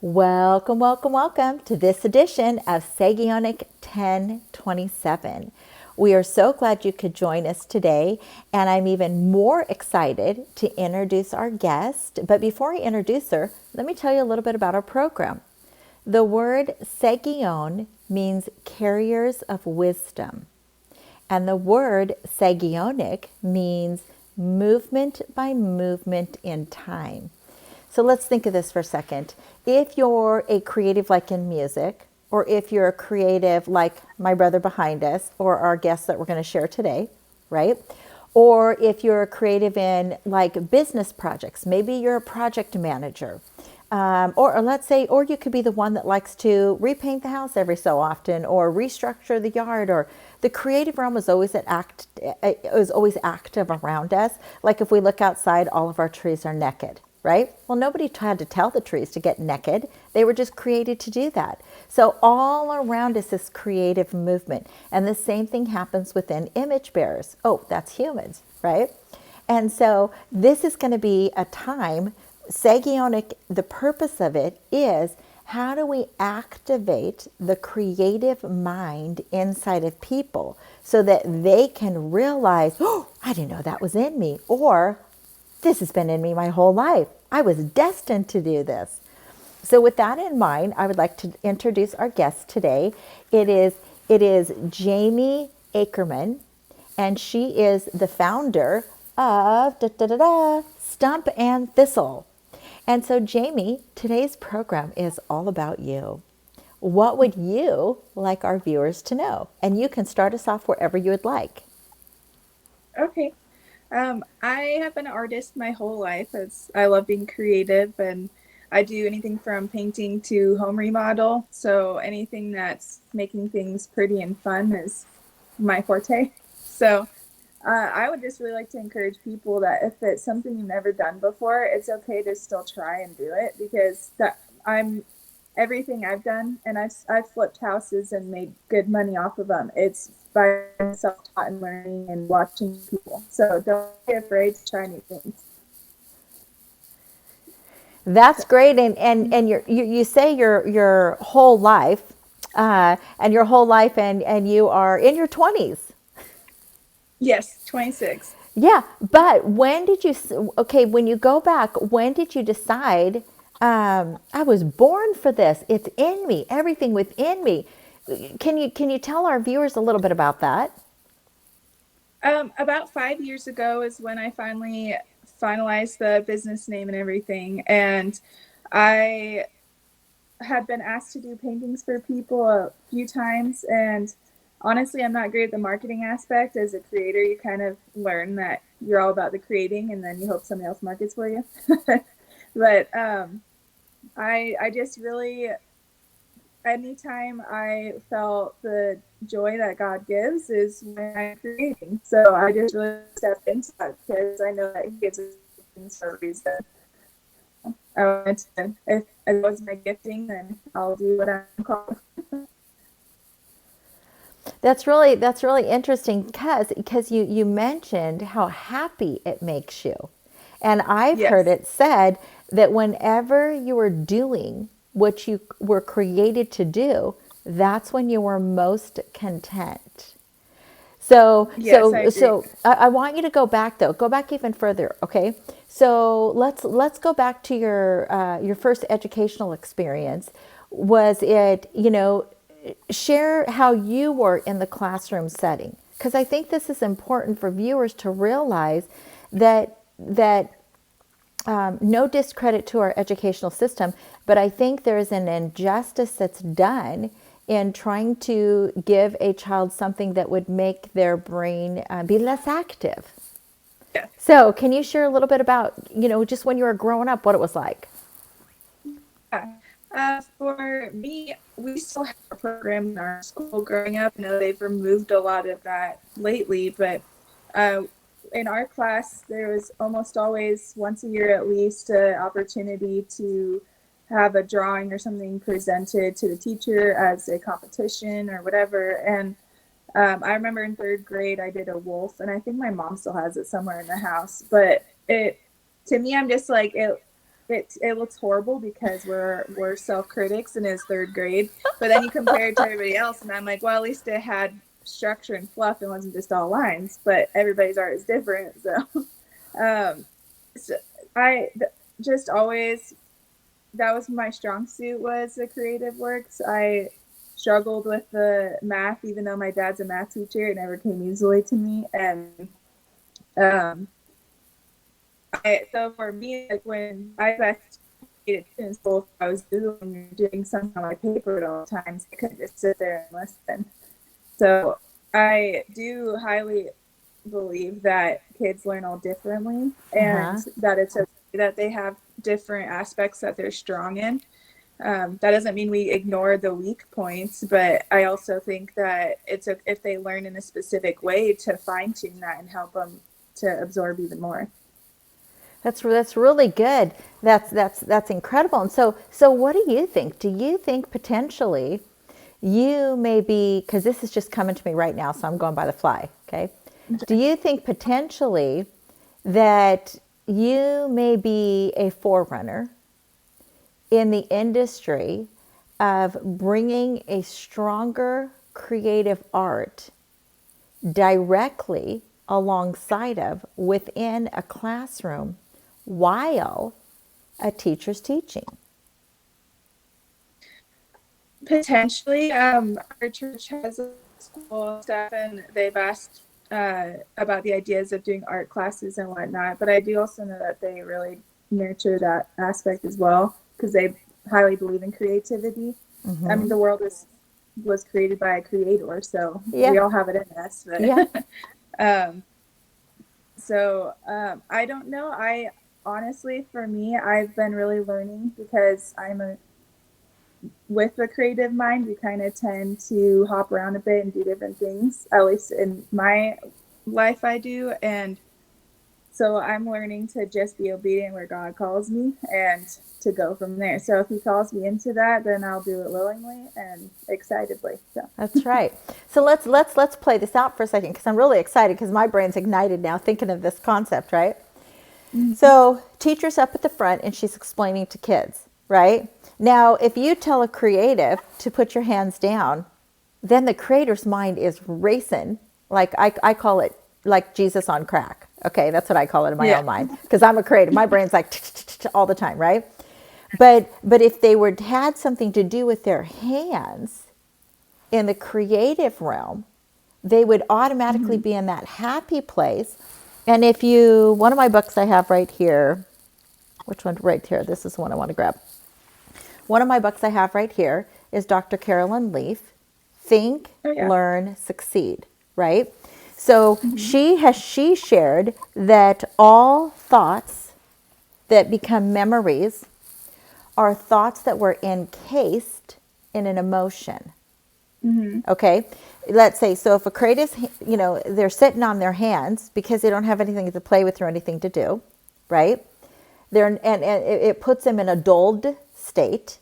Welcome, welcome, welcome to this edition of Sagionic 1027. We are so glad you could join us today, and I'm even more excited to introduce our guest. But before I introduce her, let me tell you a little bit about our program. The word Sagion means carriers of wisdom, and the word Sagionic means movement by movement in time. So let's think of this for a second. If you're a creative like in music, or if you're a creative like my brother behind us, or our guest that we're going to share today, right? Or if you're a creative in like business projects, maybe you're a project manager. Or let's say, or you could be the one that likes to repaint the house every so often, or restructure the yard, or the creative realm is always always active around us. Like if we look outside, all of our trees are naked, right? Well, nobody had to tell the trees to get naked. They were just created to do that. So all around us is creative movement. And the same thing happens within image bearers. Oh, that's humans, right? And so this is going to be a time, Sagionic, the purpose of it is how do we activate the creative mind inside of people so that they can realize, oh, I didn't know that was in me, or this has been in me my whole life. I was destined to do this. So with that in mind, I would like to introduce our guest today. It is Jaimie Ackerman, and she is the founder of Stump and Thistle. And so, Jaimie, today's program is all about you. What would you like our viewers to know? And you can start us off wherever you would like. Okay. I have been an artist my whole life. I love being creative, and I do anything from painting to home remodel. So anything that's making things pretty and fun is my forte. So I would just really like to encourage people that if it's something you've never done before, it's okay to still try and do it, because that I'm everything I've done, and I've flipped houses and made good money off of them. It's by self-taught and learning and watching people. So don't be afraid to try new things. That's great. And you say your whole life, and your whole life, and you are in your 20s. Yes, 26. Yeah, but when did you, okay, when you go back, when did you decide, I was born for this? It's in me, everything within me. Can you tell our viewers a little bit about that? About 5 years ago is when I finally finalized the business name and everything, and I had been asked to do paintings for people a few times, and honestly, I'm not great at the marketing aspect. As a creator, you kind of learn that you're all about the creating, and then you hope somebody else markets for you. But I just really, anytime I felt the joy that God gives is when I'm creating. So I just really stepped into that because I know that He gives us things for a reason. I wanted to, if it was my gifting, then I'll do what I'm called. That's really interesting because you mentioned how happy it makes you. And I've heard Yes. it said that whenever you are doing what you were created to do, that's when you are most content. So, Yes, I so, agree. so I want you to go back though. Go back even further, okay? So let's go back to your first educational experience. Was it, share how you were in the classroom setting? Because I think this is important for viewers to realize that no discredit to our educational system, but I think there's an injustice that's done in trying to give a child something that would make their brain be less active. Yes. So, can you share a little bit about, just when you were growing up, what it was like? Yeah. For me, we still have a program in our school growing up. I know they've removed a lot of that lately, but uh, in our class, there was almost always once a year at least an opportunity to have a drawing or something presented to the teacher as a competition or whatever. And I remember in third grade, I did a wolf, and I think my mom still has it somewhere in the house. But it, to me, I'm just like it. it looks horrible because we're self-critics and it's third grade. But then you compare it to everybody else, and I'm like, well, at least it had structure and fluff and wasn't just all lines. But everybody's art is different, so, um, so just always, that was my strong suit, was the creative works. I struggled with the math, even though my dad's a math teacher. It never came easily to me, and um, so for me, like when I best in school, I was doing something on my paper at all times. I couldn't just sit there and listen. So I do highly believe that kids learn all differently, and that it's okay that they have different aspects that they're strong in. That doesn't mean we ignore the weak points, but I also think that if they learn in a specific way, to fine tune that and help them to absorb even more. That's really good. That's incredible. And so what do you think? Do you think potentially you may be, because this is just coming to me right now, so I'm going by the fly, okay? Do you think potentially that you may be a forerunner in the industry of bringing a stronger creative art directly alongside of within a classroom while a teacher's teaching? Potentially, our church has a school staff, and they've asked about the ideas of doing art classes and whatnot. But I do also know that they really nurture that aspect as well, because they highly believe in creativity. I mean, the world was created by a creator, so we all have it in us. But I don't know. I honestly, for me, I've been really learning, because with the creative mind, you kind of tend to hop around a bit and do different things. At least in my life, I do. And so I'm learning to just be obedient where God calls me and to go from there. So if he calls me into that, then I'll do it willingly and excitedly. So. That's right. So let's play this out for a second, because I'm really excited, because my brain's ignited now thinking of this concept, right? So teacher's up at the front and she's explaining to kids, right? Now, if you tell a creative to put your hands down, then the creator's mind is racing. Like I call it like Jesus on crack. Okay, that's what I call it in my own mind, because I'm a creative. My brain's like all the time, right? But if they had something to do with their hands in the creative realm, they would automatically be in that happy place. And if one of my books I have right here, which one right here? This is the one I want to grab. One of my books I have right here is Dr. Carolyn Leaf, Think, Learn, Succeed, right? So she shared that all thoughts that become memories are thoughts that were encased in an emotion. Okay, let's say, so if a creative, they're sitting on their hands because they don't have anything to play with or anything to do, right? And it puts them in a dulled state,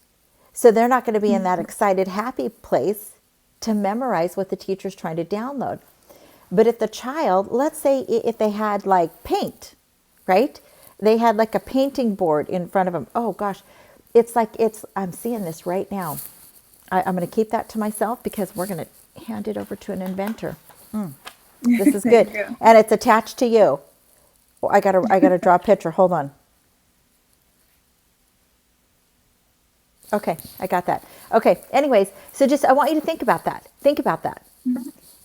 so they're not going to be in that excited, happy place to memorize what the teacher's trying to download. But if the child, let's say if they had like paint, right? They had like a painting board in front of them. Oh gosh, I'm seeing this right now. I'm going to keep that to myself, because we're going to hand it over to an inventor. This is good. And it's attached to you. Oh, I gotta draw a picture. Hold on. Okay, I got that. Okay, anyways, so I want you to think about that. Think about that.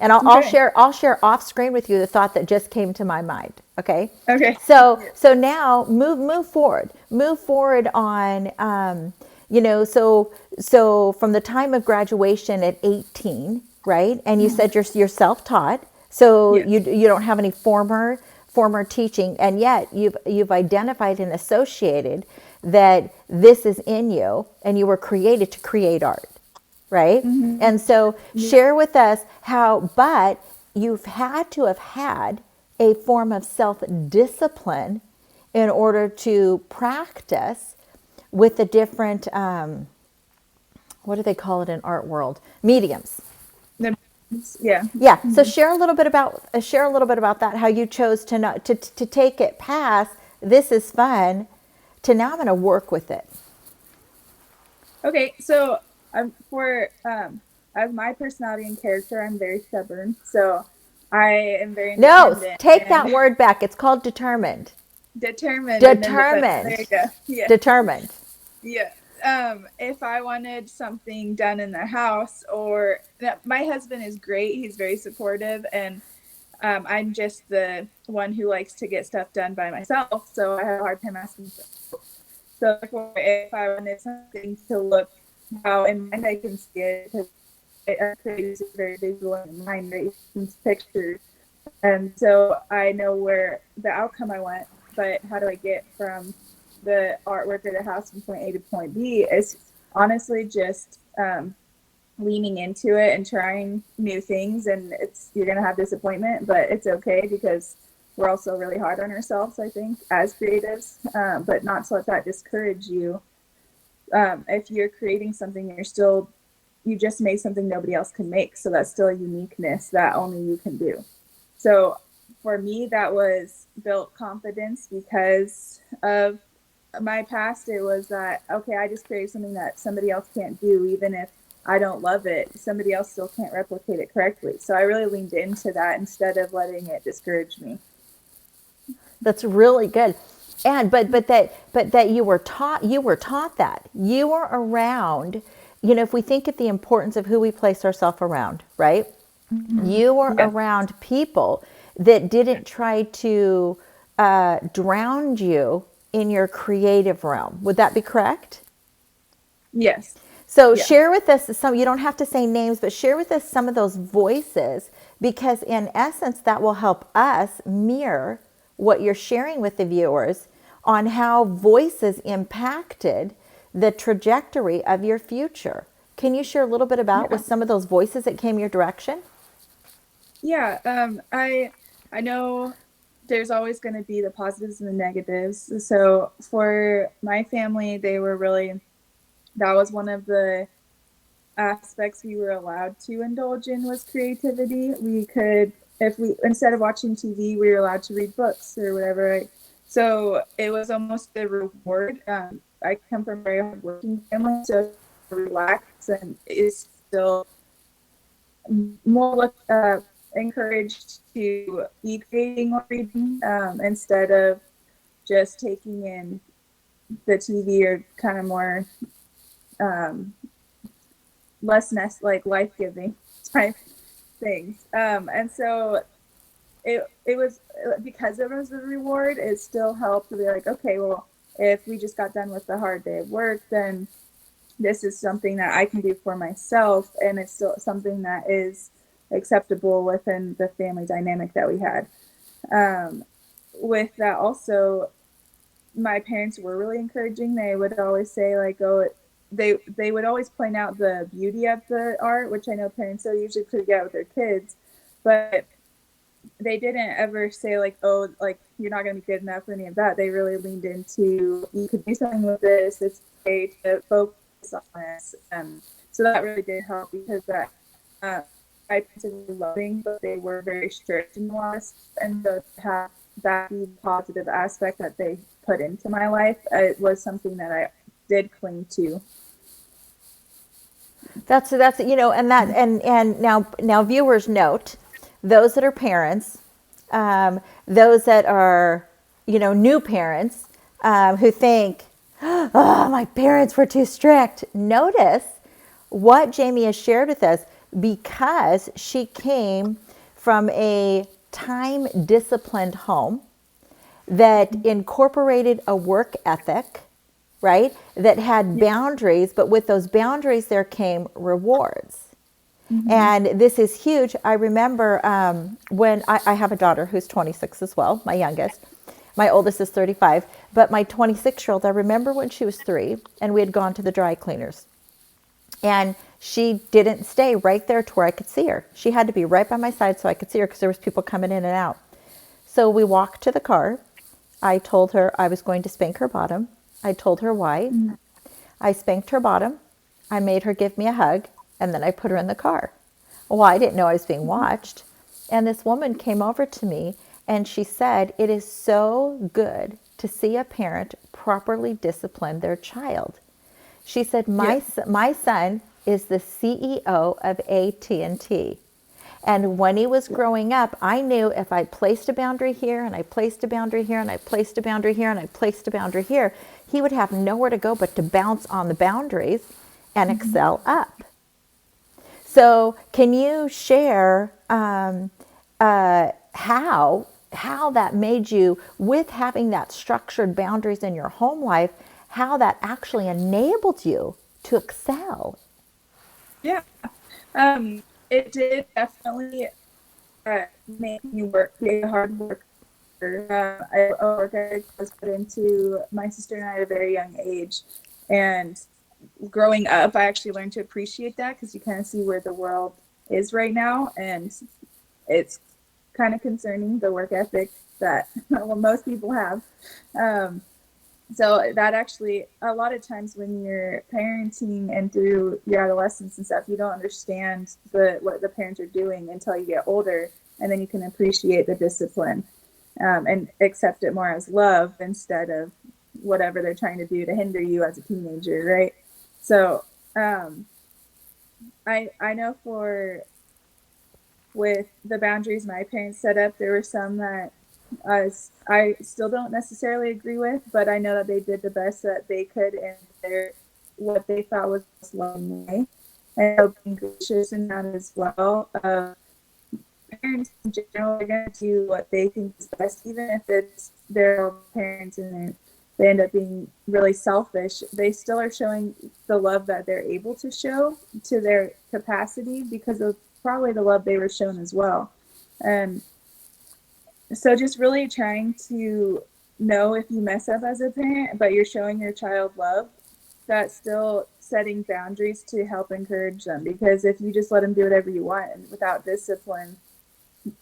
And I'll share off screen with you the thought that just came to my mind. Okay. Okay. So now move forward. Move forward on so from the time of graduation at 18, right? And you said you're self-taught, so you don't have any former teaching, and yet you've identified and associated that this is in you, and you were created to create art. Right? And so share with us but you've had to have had a form of self-discipline in order to practice with the different, what do they call it in art world? Mediums. Yeah. So share a little bit about that, how you chose to take it past, this is fun, to now I'm going to work with it? Okay, so for as my personality and character, I'm very stubborn. So I am very No, independent take that and word back. It's called determined. determined and independent. There Determined. you go. Yeah. Determined. Yeah. If I wanted something done in the house, or my husband is great, he's very supportive, and I'm just the one who likes to get stuff done by myself, so I have a hard time asking for help. So therefore, if I wanted something to look how in mind I can see it, because I create is very visual in mind, right? It's pictures, and so I know where the outcome I want, but how do I get from the artwork or the house from point A to point B? Is honestly just leaning into it and trying new things, and you're gonna have disappointment, but it's okay because we're also really hard on ourselves, I think, as creatives, but not to let that discourage you. If you're creating something, you just made something nobody else can make, so that's still a uniqueness that only you can do. So for me, that was built confidence because of my past. It was that, okay, I just created something that somebody else can't do, even if I don't love it, somebody else still can't replicate it correctly. So I really leaned into that instead of letting it discourage me. That's really good. And but that you were taught that. You were around, if we think of the importance of who we place ourselves around, right? You were Yeah. around people that didn't try to drown you in your creative realm. Would that be correct? Yes. So Yeah. share with us some, you don't have to say names, but share with us some of those voices, because in essence, that will help us mirror what you're sharing with the viewers on how voices impacted the trajectory of your future. Can you share a little bit about with Yeah. some of those voices that came your direction? Yeah. I know there's always going to be the positives and the negatives. So for my family, that was one of the aspects we were allowed to indulge in was creativity. We could, if we, instead of watching TV, we were allowed to read books or whatever. Right? So it was almost a reward. I come from a very hardworking family, so relax and is still more encouraged to be creating or reading instead of just taking in the TV or kind of more um, less like life giving type things. And so it was because it was a reward. It still helped to be like, okay, well, if we just got done with the hard day of work, then this is something that I can do for myself, and it's still something that is acceptable within the family dynamic that we had. Um, with that, also, my parents were really encouraging. They would always say like, "Oh," they would always point out the beauty of the art, which I know parents are usually pretty good with their kids, but they didn't ever say like, "Oh, like you're not going to be good enough" or any of that. They really leaned into, you could do something with this. It's okay to focus on this. So that really did help because that I consider loving, but they were very strict in the last, and so to have that be the positive aspect that they put into my life, it was something that I did cling to. That's and now viewers note, those that are parents, those that are new parents, who think, oh, my parents were too strict. Notice what Jaimie has shared with us, because she came from a time disciplined home that incorporated a work ethic, right? That had boundaries, but with those boundaries there came rewards. Mm-hmm. And this is huge. I remember when I have a daughter who's 26 as well, my youngest. My oldest is 35. But my 26-year-old, I remember when she was 3 and we had gone to the dry cleaners. And she didn't stay right there to where I could see her. She had to be right by my side so I could see her because there was people coming in and out. So we walked to the car. I told her I was going to spank her bottom. I told her why. Mm-hmm. I spanked her bottom. I made her give me a hug, and then I put her in the car. Well, I didn't know I was being watched. And this woman came over to me and she said, "It is so good to see a parent properly discipline their child. She said, Yeah. my son is the CEO of AT&T. And when he was growing up, I knew if I placed a boundary here and I placed a boundary here and I placed a boundary here and I placed a boundary here, he would have nowhere to go but to bounce on the boundaries and excel up. So can you share how that made you, with having that structured boundaries in your home life, how that actually enabled you to excel? Yeah. It did definitely make me be a hard worker. A work ethic was put into my sister and I at a very young age. And growing up, I actually learned to appreciate that, because you kind of see where the world is right now. And it's kind of concerning, the work ethic that well, most people have. So that actually, a lot of times when you're parenting and through your adolescence and stuff, you don't understand what the parents are doing until you get older, and then you can appreciate the discipline and accept it more as love instead of whatever they're trying to do to hinder you as a teenager, right? So I know with the boundaries my parents set up, there were some that I still don't necessarily agree with, but I know that they did the best that they could in what they thought was loving way, and being gracious in that as well. Parents in general are going to do what they think is best, even if it's their own parents and they end up being really selfish. They still are showing the love that they're able to show to their capacity, because of probably the love they were shown as well. And so just really trying to know, if you mess up as a parent, but you're showing your child love, that's still setting boundaries to help encourage them. Because if you just let them do whatever you want and without discipline,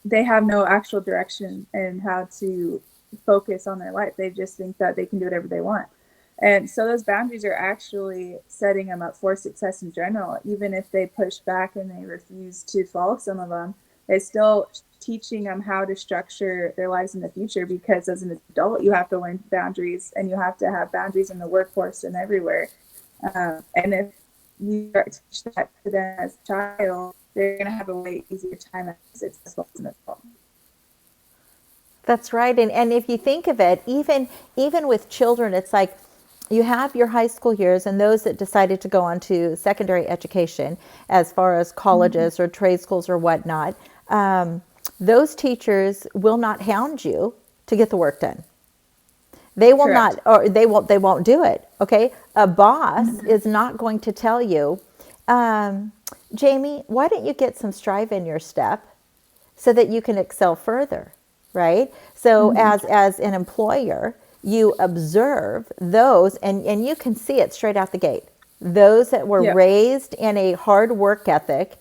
they have no actual direction in how to focus on their life. They just think that they can do whatever they want. And so those boundaries are actually setting them up for success in general. Even if they push back and they refuse to follow some of them, it's still teaching them how to structure their lives in the future, because as an adult, you have to learn boundaries, and you have to have boundaries in the workforce and everywhere. And if you teach that to them as a child, they're going to have a way easier time as successful as an adult. That's right. And if you think of it, even with children, it's like you have your high school years and those that decided to go on to secondary education, as far as colleges or trade schools or whatnot. Those teachers will not hound you to get the work done. They will Correct. not, or they won't do it. Okay. A boss is not going to tell you, Jaimie, why don't you get some strive in your step so that you can excel further, right? So as an employer, you observe those, and you can see it straight out the gate. Those that were Yep. raised in a hard work ethic,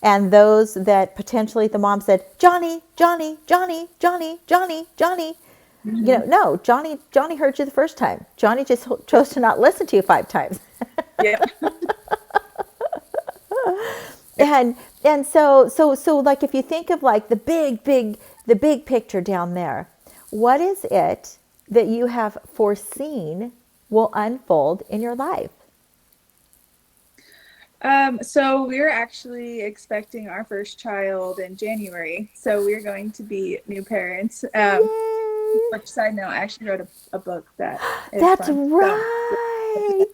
and those that potentially the mom said, Johnny, Johnny, Johnny, Johnny, Johnny, Johnny. You know, no, Johnny heard you the first time. Johnny just chose to not listen to you 5 times. Yep. And so like, if you think of like the big picture down there, what is it that you have foreseen will unfold in your life? So we're actually expecting our first child in January. So we're going to be new parents. Yay! Which, side note, I actually wrote a book that is That's fun. right.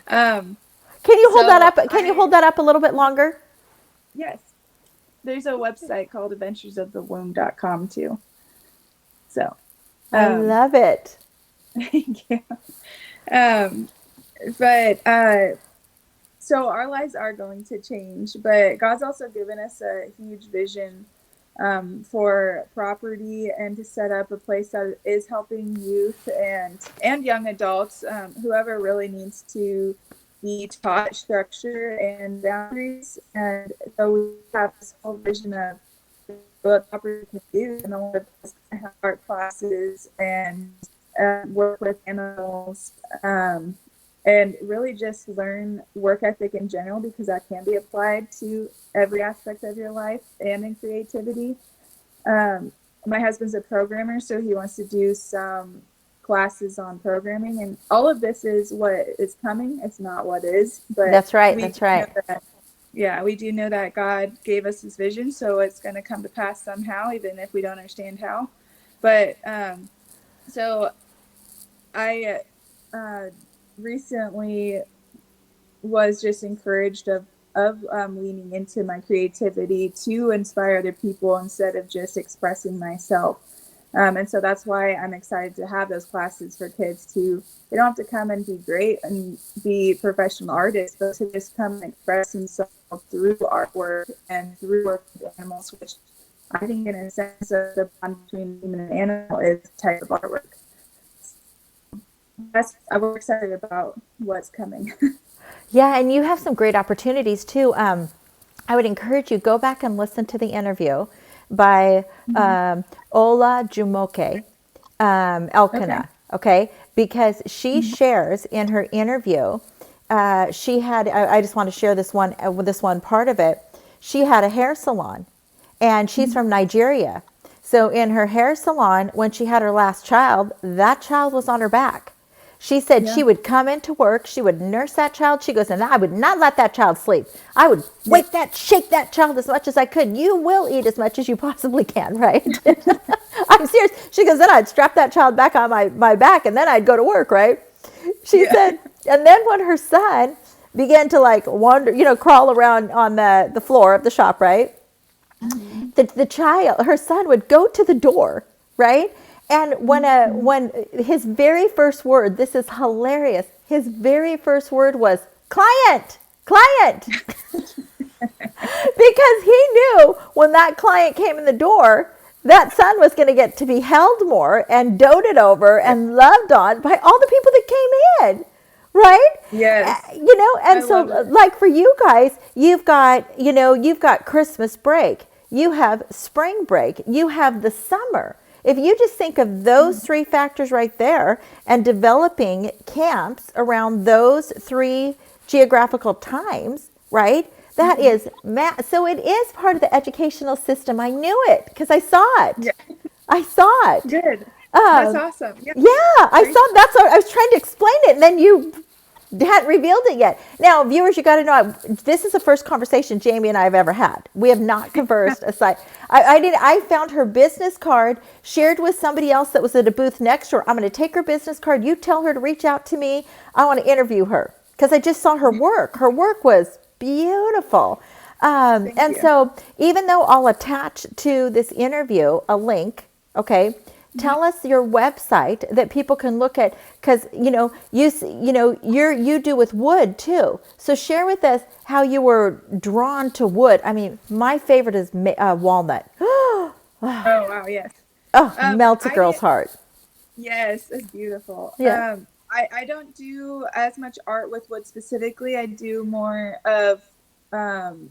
Um, Can you hold that so up? Can you hold that up a little bit longer? yes, there's a website called adventuresofthewomb.com too. So, I um, love it. thank you. Um, but so our lives are going to change, but God's also given us a huge vision for property, and to set up a place that is helping youth and young adults, whoever really needs to be taught structure and boundaries. And so we have this whole vision of what property can do, and all of us have art classes and work with animals. And really just learn work ethic in general, because that can be applied to every aspect of your life and in creativity. My husband's a programmer, so he wants to do some classes on programming, and all of this is what is coming. It's not what is, but That's right. we That's do know right. that, yeah, we do know that God gave us this vision, so it's going to come to pass somehow, even if we don't understand how. But so I recently was just encouraged of leaning into my creativity to inspire other people instead of just expressing myself. And so that's why I'm excited to have those classes for kids to, they don't have to come and be great and be professional artists, but to just come and express themselves through artwork and through work with animals, which I think in a sense of the bond between human and animal is a type of artwork. I'm excited about what's coming. Yeah, and you have some great opportunities too. I would encourage you, go back and listen to the interview by Ola Jumoke Okay. Elkanah, okay? Because she shares in her interview, she had, I just want to share this one part of it. She had a hair salon, and she's from Nigeria. So in her hair salon, when she had her last child, that child was on her back. She said Yeah. she would come into work, she would nurse that child. She goes, and I would not let that child sleep. I would shake that child as much as I could. You will eat as much as you possibly can, right? I'm serious. She goes, then I'd strap that child back on my back, and then I'd go to work, right? She Yeah. said, and then when her son began to like wander, crawl around on the floor of the shop, right? Mm-hmm. The child, her son would go to the door, right? And when his very first word, this is hilarious, his very first word was client, client. Because he knew when that client came in the door, that son was going to get to be held more and doted over and loved on by all the people that came in, right? Yes. And I so love it. like for you guys, you've got Christmas break, you have spring break, you have the summer. If you just think of those three factors right there and developing camps around those three geographical times, right? That is, so it is part of the educational system. I knew it because I saw it. Yeah. I saw it. Good. That's Um, awesome. Yeah. yeah, I Great. saw. That's what I was trying to explain it, and then you hadn't revealed it yet. Now, viewers, you got to know this is the first conversation Jaimie and I have ever had. We have not conversed aside. I found her business card, shared with somebody else that was at a booth next to her. I'm going to take her business card. You tell her to reach out to me. I want to interview her because I just saw her work. Her work was beautiful. Thank And you. so, even though I'll attach to this interview a link, okay, tell us your website that people can look at, because you do with wood too. So share with us how you were drawn to wood. I mean, my favorite is walnut. Oh wow, yes. Oh, melts a girl's I heart. Yes, it's beautiful. Yeah. I don't do as much art with wood specifically. I do more of um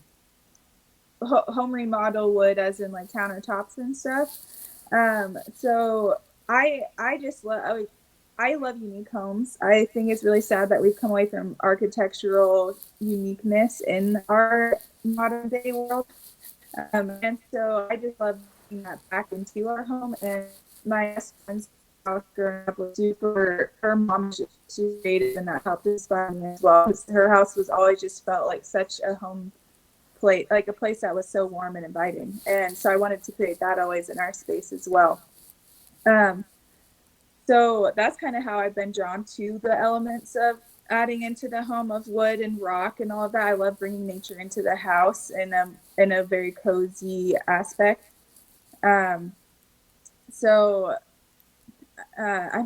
home remodel wood, as in like countertops and stuff. So I just love, I love unique homes. I think it's really sad that we've come away from architectural uniqueness in our modern day world. And so I just love bringing that back into our home. And my best friend's house growing up was super, her mom was just creative, and that helped inspire me as well. Her house was always just felt like such a home place, like a place that was so warm and inviting. And so I wanted to create that always in our space as well. Um, so that's kind of how I've been drawn to the elements of adding into the home of wood and rock and all of that. I love bringing nature into the house in a very cozy aspect. Um, so I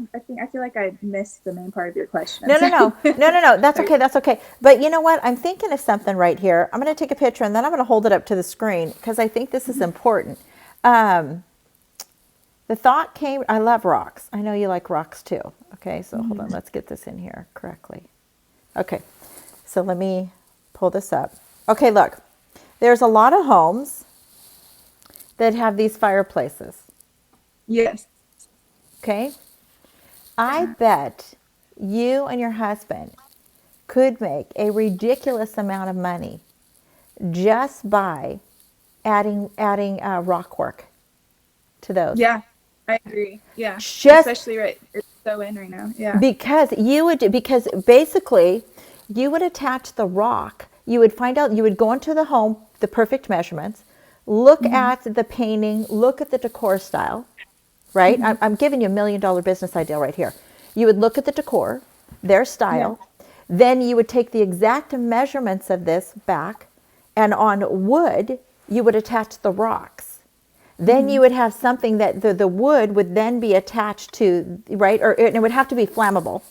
feel like I missed the main part of your question. I'm No, no, no, sorry. no, no, no. That's okay. That's okay. But you know what? I'm thinking of something right here. I'm going to take a picture and then I'm going to hold it up to the screen because I think this is important. Um, the thought came, I love rocks. I know you like rocks too. Okay, so hold on. Let's get this in here correctly. Okay, so let me pull this up. Okay, look. There's a lot of homes that have these fireplaces. Yes. Okay? I bet you and your husband could make a ridiculous amount of money just by adding rock work to those. Yeah, I agree. Yeah, Just especially right. so in right now. Yeah. Because basically you would attach the rock. You would find out, you would go into the home, the perfect measurements, look Mm-hmm. at the painting, look at the decor style, right? Mm-hmm. I'm giving you $1 million business idea right here. You would look at the decor, their Yeah. style, then you would take the exact measurements of this back, and on wood, you would attach the rocks. Then Mm-hmm. you would have something that the wood would then be attached to, right? Or it would have to be flammable,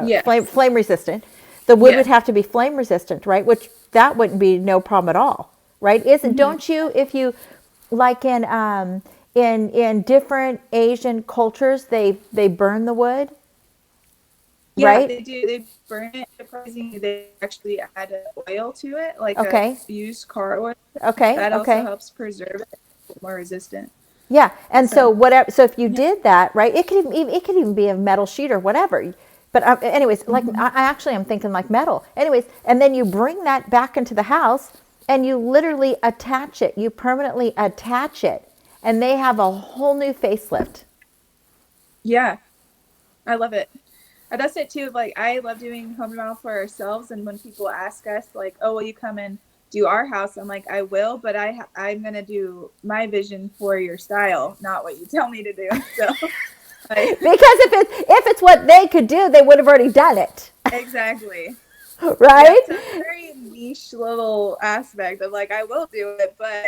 Yes. flame resistant. The wood would Yes. have to be flame resistant, right? Which that wouldn't be no problem at all, right? Isn't Mm-hmm. don't you if you like in different Asian cultures they burn the wood, Yeah, right? they do. They burn it. Surprisingly, they actually add oil to it, like a Okay, used car oil. okay, That also okay. helps preserve it, more resistant. Yeah, and so So, whatever. So if you yeah. did that, right, it could even be a metal sheet or whatever. But anyways, like Mm-hmm. I actually am thinking like metal. Anyways, and then you bring that back into the house, and you literally attach it. You permanently attach it, and they have a whole new facelift. Yeah, I love it. That's it too. Like, I love doing home remodel for ourselves, and when people ask us, like, "Oh, will you come and do our house?" I'm like, "I will, but I'm gonna do my vision for your style, not what you tell me to do." So, like, Because if it's what they could do, they would have already done it, exactly. Yeah, right? so it's a very niche little aspect of like, I will do it, but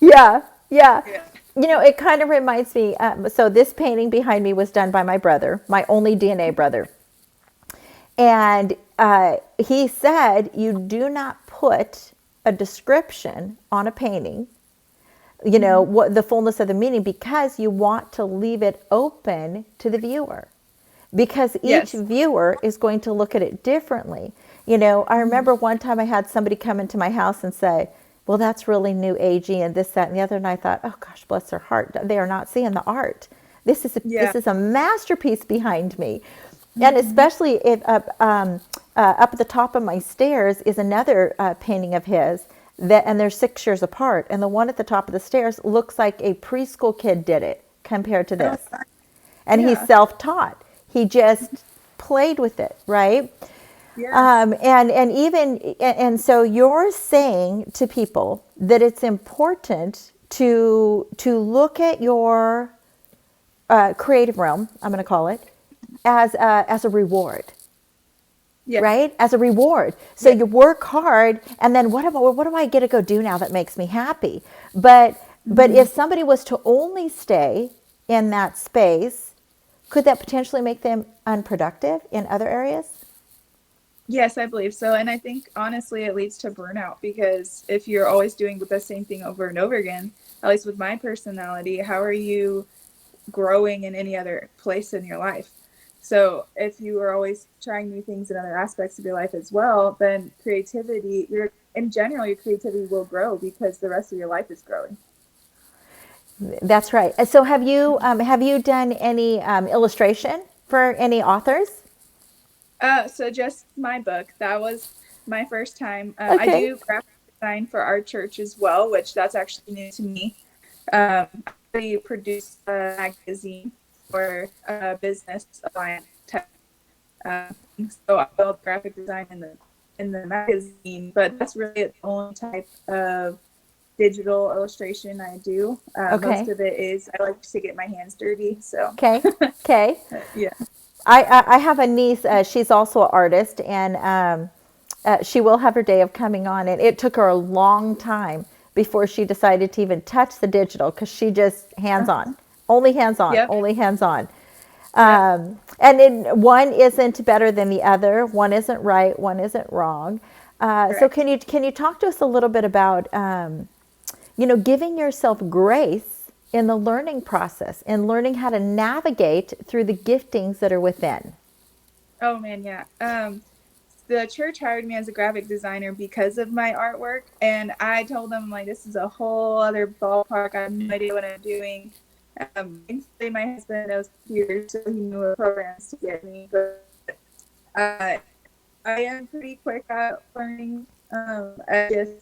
Yeah, yeah. yeah. It kind of reminds me. So this painting behind me was done by my brother, my only DNA brother. And he said, you do not put a description on a painting, Mm-hmm. what the fullness of the meaning, because you want to leave it open to the viewer. Because each Yes. viewer is going to look at it differently. I Mm-hmm. remember one time I had somebody come into my house and say, well, that's really new agey and this, that, and the other. And I thought, oh gosh, bless their heart. They are not seeing the art. This is a, Yeah. this is a masterpiece behind me. And Mm-hmm. especially if up at the top of my stairs is another painting of his and they're 6 years apart. And the one at the top of the stairs looks like a preschool kid did it compared to Oh, this. And he's yeah. self-taught. He just played with it, right? Yes. And so you're saying to people that it's important to look at your creative realm, I'm going to call it, as a reward, Yes. right? As a reward. So Yes. you work hard, and then what do I get to go do now that makes me happy? But Mm-hmm. if somebody was to only stay in that space, could that potentially make them unproductive in other areas? Yes, I believe so. And I think honestly, it leads to burnout because if you're always doing the same thing over and over again, at least with my personality, how are you growing in any other place in your life? So if you are always trying new things in other aspects of your life as well, then creativity, in general, your creativity will grow because the rest of your life is growing. That's right. So have you done any illustration for any authors? So just my book. That was my first time. I Okay. do graphic design for our church as well, which that's actually new to me. I produced a magazine for a business alliance tech. So I built graphic design in the magazine, but that's really the only type of digital illustration I do. Most Okay. of it is I like to get my hands dirty. So Okay. Okay. yeah. I have a niece. She's also an artist, and she will have her day of coming on. And it took her a long time before she decided to even touch the digital because she just hands on, only hands on, Yep. only hands on. Yep. And then one isn't better than the other. One isn't right. One isn't wrong. So Correct. can you talk to us a little bit about giving yourself grace in the learning process and learning how to navigate through the giftings that are within? Oh man, yeah. The church hired me as a graphic designer because of my artwork, and I told them like this is a whole other ballpark. I have no idea what I'm doing. Thankfully, my husband knows computers, so he knew what programs to get me. But uh, I am pretty quick at learning. I just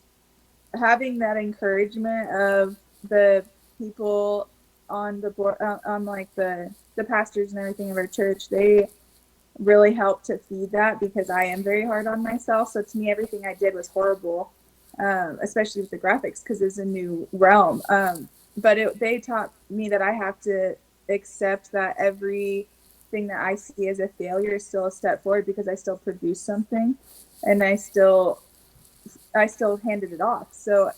having that encouragement of the people on the board, on like the pastors and everything of our church, they really helped to feed that, because I am very hard on myself. So to me, everything I did was horrible, especially with the graphics, because it's a new realm. But they taught me that I have to accept that everything that I see as a failure is still a step forward, because I still produce something, and I still handed it off. So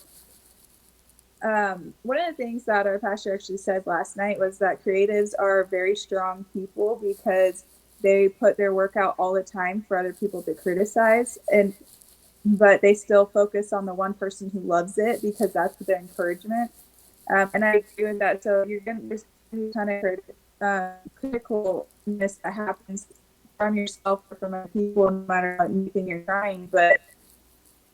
one of the things that our pastor actually said last night was that creatives are very strong people, because they put their work out all the time for other people to criticize, but they still focus on the one person who loves it, because that's their encouragement. And I agree with that. So there's going to be a ton of criticalness that happens from yourself or from other people, no matter what new thing you're trying. But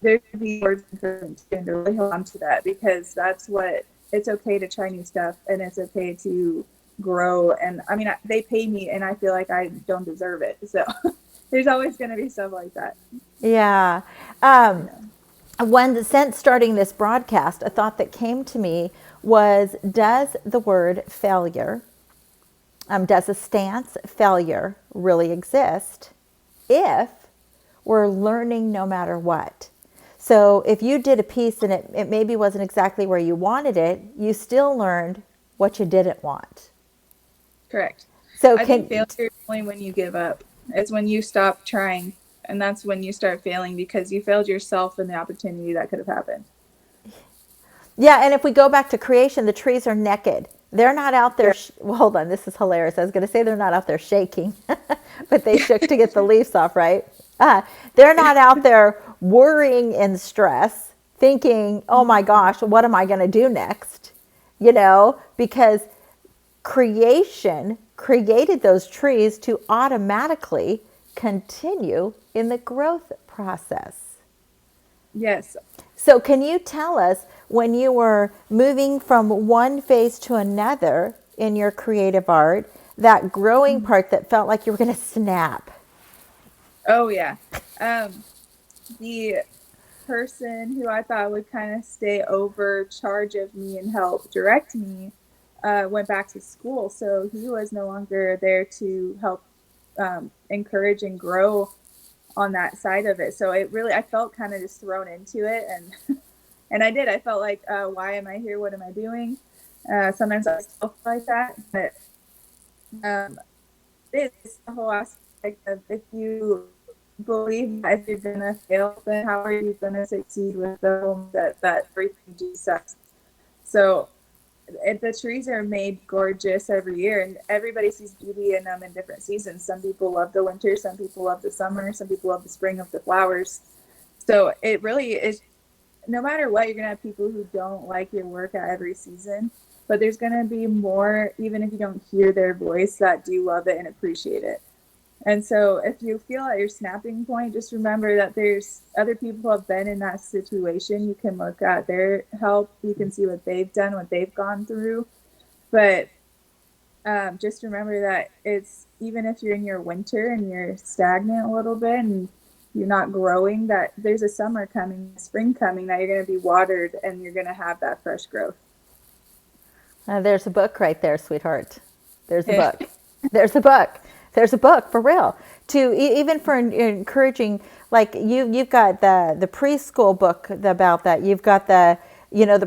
there could be words of encouragement too, and to really hold on to that, because that's what it's okay to try new stuff, and it's okay to grow. And I mean, they pay me, and I feel like I don't deserve it. So there's always going to be stuff like that. Yeah. Since starting this broadcast, a thought that came to me was, does the word failure, does a stance failure really exist if we're learning no matter what? So if you did a piece and it maybe wasn't exactly where you wanted it, you still learned what you didn't want. Correct. So I think failure is only when you give up. It's when you stop trying, and that's when you start failing, because you failed yourself in the opportunity that could have happened. Yeah, and if we go back to creation, the trees are naked. They're not out there. Well, hold on, this is hilarious. I was going to say they're not out there shaking, but they shook to get the leaves off, right? They're not out there worrying in stress, thinking, oh my gosh, what am I going to do next? Because creation created those trees to automatically continue in the growth process. Yes. So can you tell us, when you were moving from one phase to another in your creative art, that growing part that felt like you were going to snap? Oh, yeah. The person who I thought would kind of stay over charge of me and help direct me went back to school. So he was no longer there to help encourage and grow on that side of it. So I felt kind of just thrown into it. And I did. I felt like, why am I here? What am I doing? Sometimes I still feel like that. But it's the whole aspect of, if you believe that if you're going to fail, then how are you going to succeed with the home that everything just sucks? So the trees are made gorgeous every year, and everybody sees beauty in them in different seasons. Some people love the winter, some people love the summer, some people love the spring of the flowers. So it really is, no matter what, you're going to have people who don't like your work at every season, but there's going to be more, even if you don't hear their voice, that do love it and appreciate it. And so if you feel at your snapping point, just remember that there's other people who have been in that situation. You can look at their help. You can see what they've done, what they've gone through. But just remember that it's, even if you're in your winter and you're stagnant a little bit and you're not growing, that there's a summer coming, spring coming, that you're going to be watered and you're going to have that fresh growth. There's a book right there, sweetheart. There's a book. There's a book. There's a book, for real. Even for encouraging, like you've got the preschool book about that. You've got the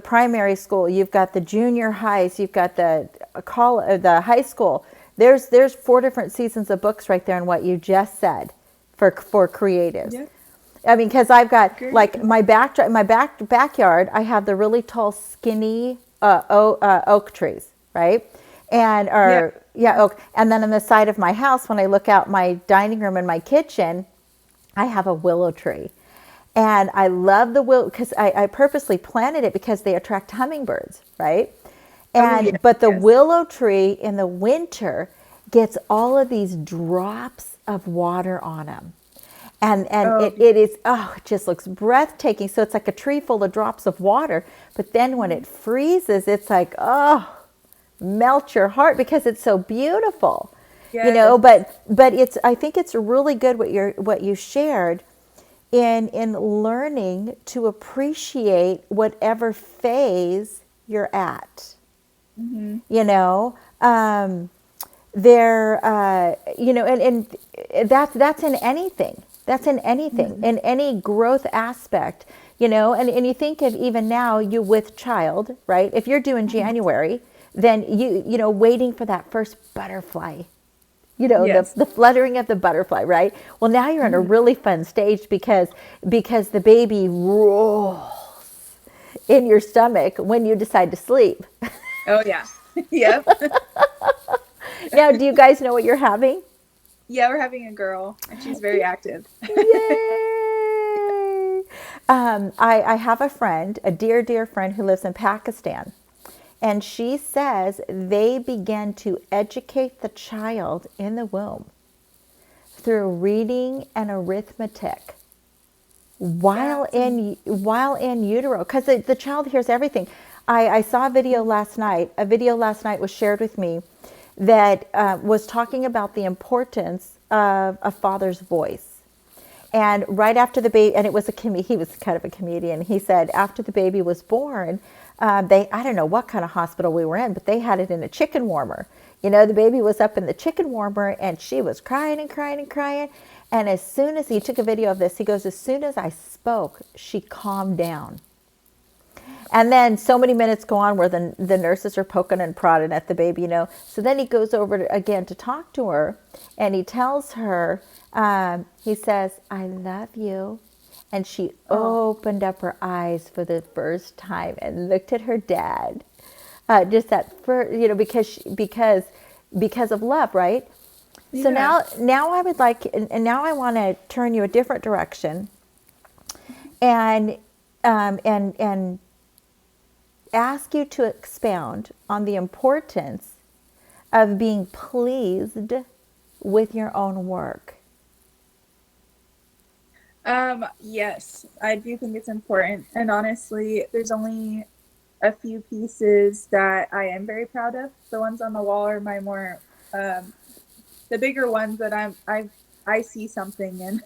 primary school. You've got the junior highs. You've got the high school. There's 4 different seasons of books right there in what you just said for creatives. Yeah. I mean, because I've got like my backyard. I have the really tall, skinny oak trees, right? And oak. And then on the side of my house, when I look out my dining room and my kitchen, I have a willow tree. And I love the willow because I purposely planted it because they attract hummingbirds, right? And but the willow tree in the winter gets all of these drops of water on them. And it just looks breathtaking. So it's like a tree full of drops of water. But then when it freezes, it's like, melt your heart because it's so beautiful. Yes. But I think it's really good what you shared in learning to appreciate whatever phase you're at. you know, they're, you know, and that's in anything. That's in anything, in any growth aspect, you know, and you think of even now you with child, right? If you're doing January, then you know, waiting for that first butterfly, you know, Yes. the fluttering of the butterfly, right? Well, now you're in a really fun stage because the baby rolls in your stomach when you decide to sleep. Oh yeah. Yep. Now, do you guys know what you're having? Yeah, we're having a girl, and she's very active. Yay! I have a friend, a dear, dear friend who lives in Pakistan. And she says they begin to educate the child in the womb through reading and arithmetic That's while in utero, because the child hears everything. I saw a video last night. A video last night was shared with me that was talking about the importance of a father's voice. And right after the baby, and it was he was kind of a comedian. He said after the baby was born, I don't know what kind of hospital we were in, but they had it in a chicken warmer. You know, the baby was up in the chicken warmer and she was crying and crying and crying. And as soon as he took a video of this, he goes, as soon as I spoke, she calmed down. And then so many minutes go on where the nurses are poking and prodding at the baby, you know. So then he goes over again to talk to her, and he tells her, he says, I love you. And she opened up her eyes for the first time and looked at her dad. Just that first, you know, because of love, right? So yeah. now I would like, and now I want to turn you a different direction, and and ask you to expound on the importance of being pleased with your own work. Yes, I do think it's important. And honestly, there's only a few pieces that I am very proud of. The ones on the wall are my more the bigger ones that I see something in.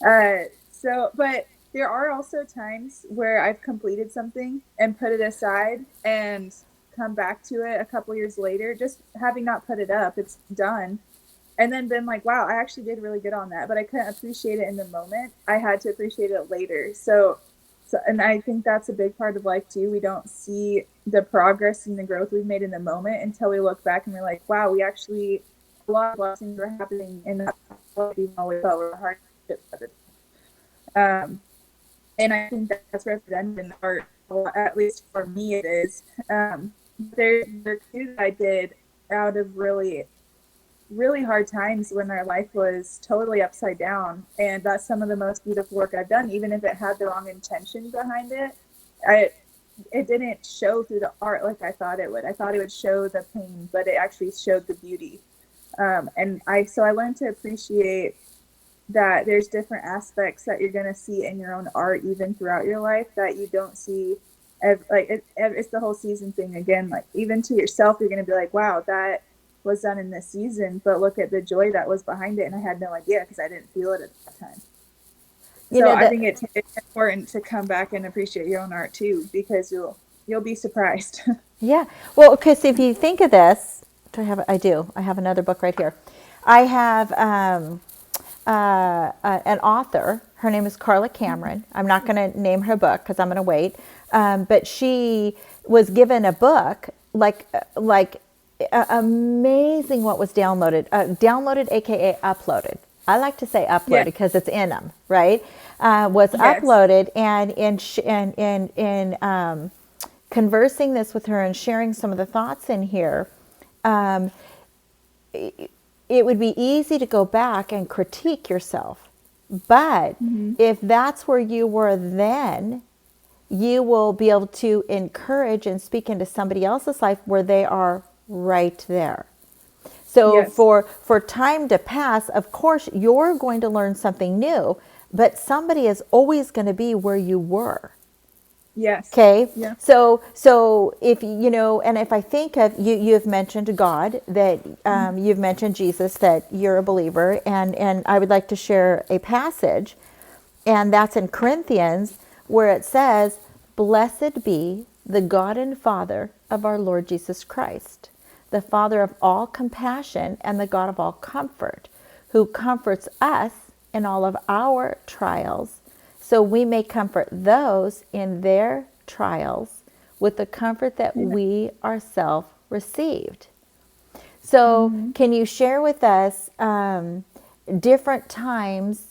But there are also times where I've completed something and put it aside and come back to it a couple years later, just having not put it up, it's done. And then been like, wow, I actually did really good on that, but I couldn't appreciate it in the moment. I had to appreciate it later. And I think that's a big part of life too. We don't see the progress and the growth we've made in the moment until we look back and we're like, wow, we actually, a lot of blessings were happening in that life, even though we felt were hardships at the time. And I think that's represented in art, at least for me it is. There are two that I did out of really, really hard times when our life was totally upside down. And that's some of the most beautiful work I've done, even if it had the wrong intention behind it. It didn't show through the art like I thought it would. I thought it would show the pain, but it actually showed the beauty. So I learned to appreciate that there's different aspects that you're going to see in your own art, even throughout your life, that you don't see. It's the whole season thing again. Like even to yourself, you're going to be like, wow, that was done in this season, but look at the joy that was behind it. And I had no idea because I didn't feel it at that time. I think it's important to come back and appreciate your own art too, because you'll be surprised. Yeah. Well, because if you think of this, I do. I have another book right here. I have an author. Her name is Carla Cameron. I'm not going to name her book because I'm going to wait. But she was given a book like amazing what was downloaded, aka uploaded. I like to say uploaded because it's in them, right? Was uploaded, and in conversing this with her and sharing some of the thoughts in here, it would be easy to go back and critique yourself. But if that's where you were then, you will be able to encourage and speak into somebody else's life where they are right there. So for time to pass, of course, you're going to learn something new, but somebody is always going to be where you were. Yes. Okay. Yeah. So if you know, and if I think of you have mentioned God, that you've mentioned Jesus, that you're a believer, and I would like to share a passage, and that's in Corinthians where it says, "Blessed be the God and Father of our Lord Jesus Christ, the Father of all compassion and the God of all comfort, who comforts us in all of our trials, so we may comfort those in their trials with the comfort that Amen. we ourselves received. So, Mm-hmm. can you share with us different times?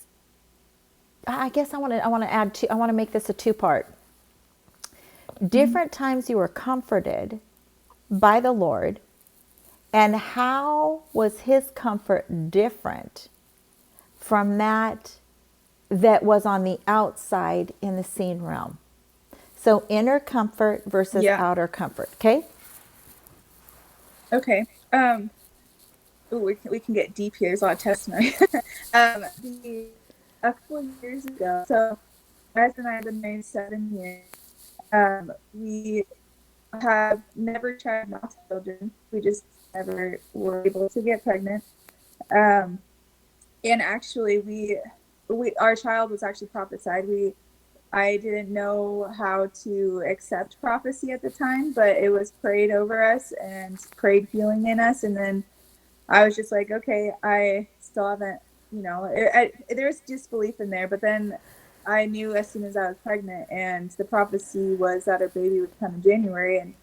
I guess I want to add two. I want to make this a two-part. Mm-hmm. Different times you were comforted by the Lord, and how was His comfort different from that was on the outside in the seen realm? So, inner comfort versus Yeah. outer comfort. Okay. Okay. Ooh, we can get deep here. There's a lot of testimony. A couple of years ago, so Guys and I have been married 7 years. We have never tried not to children. We just never were able to get pregnant. Um, and actually, we our child was actually prophesied. I didn't know how to accept prophecy at the time, but it was prayed over us and prayed healing in us. And then I was just like, okay, I still haven't, there's disbelief in there, but then I knew as soon as I was pregnant, and the prophecy was that our baby would come in January, and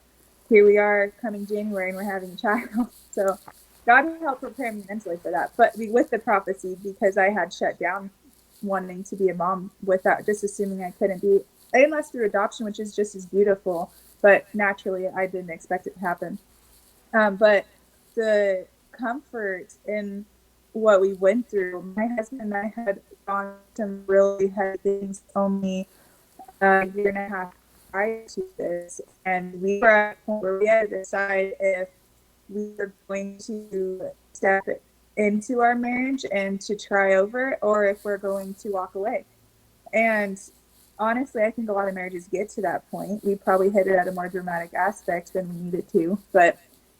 here we are coming January and we're having a child. So God helped prepare me mentally for that. But with the prophecy, because I had shut down wanting to be a mom without just assuming I couldn't be, unless through adoption, which is just as beautiful, but naturally I didn't expect it to happen. But the comfort in what we went through, my husband and I had gone some really heavy things only a year and a half prior to this, and we were at a point where we had to decide if we were going to step into our marriage and to try over, or if we're going to walk away. And honestly, I think a lot of marriages get to that point. We probably hit it at a more dramatic aspect than we needed to, but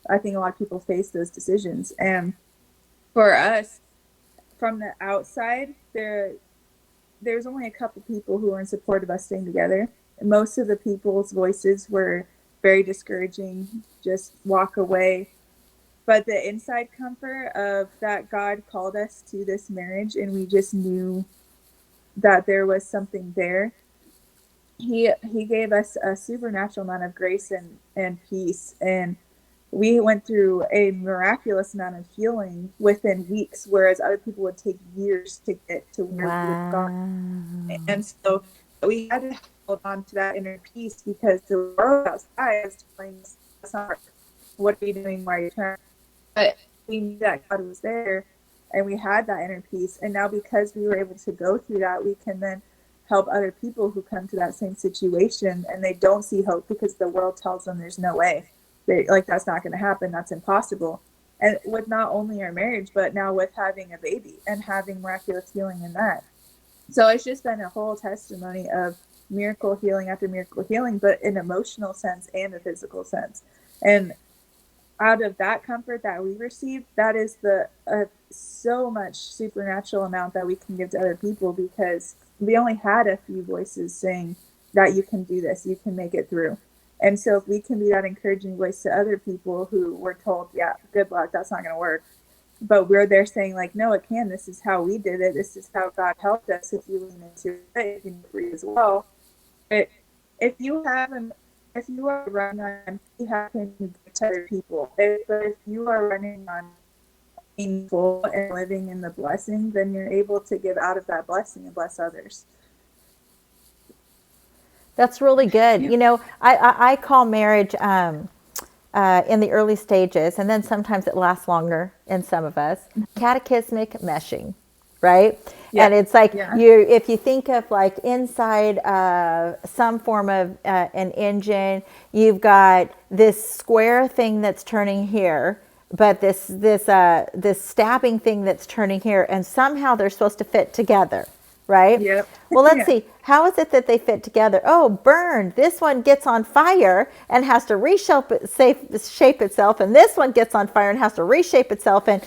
I think a lot of people face those decisions. And for us, from the outside, there's only a couple people who were in support of us staying together. Most of the people's voices were very discouraging, just walk away. But the inside comfort of that God called us to this marriage, and we just knew that there was something there. He gave us a supernatural amount of grace and peace, and we went through a miraculous amount of healing within weeks, whereas other people would take years to get to where we would gone. Wow. And so we had to hold on to that inner peace, because the world outside is telling us, what are you doing? Why are you turning? But we knew that God was there, and we had that inner peace. And now, because we were able to go through that, we can then help other people who come to that same situation and they don't see hope because the world tells them there's no way. That's not going to happen. That's impossible. And with not only our marriage, but now with having a baby and having miraculous healing in that. So it's just been a whole testimony of miracle healing after miracle healing, but in emotional sense and a physical sense. And out of that comfort that we received, that is so much supernatural amount that we can give to other people, because we only had a few voices saying that you can do this, you can make it through. And so if we can be that encouraging voice to other people who were told, yeah, good luck, that's not going to work, but we're there saying, like, no, it can. This is how we did it. This is how God helped us. If you lean into it, you can free as well. If you are running on empty, how can you get to other people? If you are running on being full and living in the blessing, then you're able to give out of that blessing and bless others. That's really good. Yeah. You know, I call marriage in the early stages, and then sometimes it lasts longer in some of us, catechismic meshing, right? Yeah. And it's like Yeah. if you think of like inside some form of an engine, you've got this square thing that's turning here, but this stabbing thing that's turning here, and somehow they're supposed to fit together, right? Yep. Well, let's Yeah. see. How is it that they fit together? Oh, burn. This one gets on fire and has to reshape itself, and this one gets on fire and has to reshape itself. And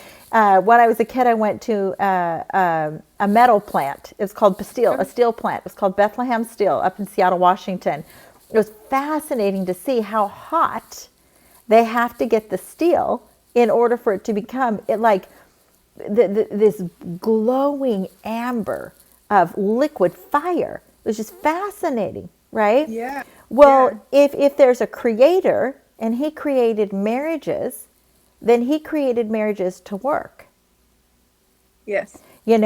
when I was a kid, I went to a metal plant. It's called a steel plant. It's called Bethlehem Steel up in Seattle, Washington. It was fascinating to see how hot they have to get the steel in order for it to become this glowing amber of liquid fire. It was just fascinating, right? Yeah. Well, if there's a creator and he created marriages, then he created marriages to work. Yes. And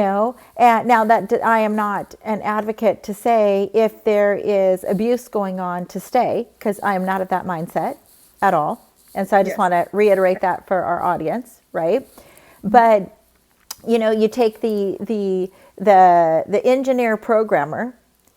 now that I am not an advocate to say if there is abuse going on to stay, because I am not at that mindset at all. And so I just Yes. want to reiterate that for our audience, right? Mm-hmm. But you take the engineer programmer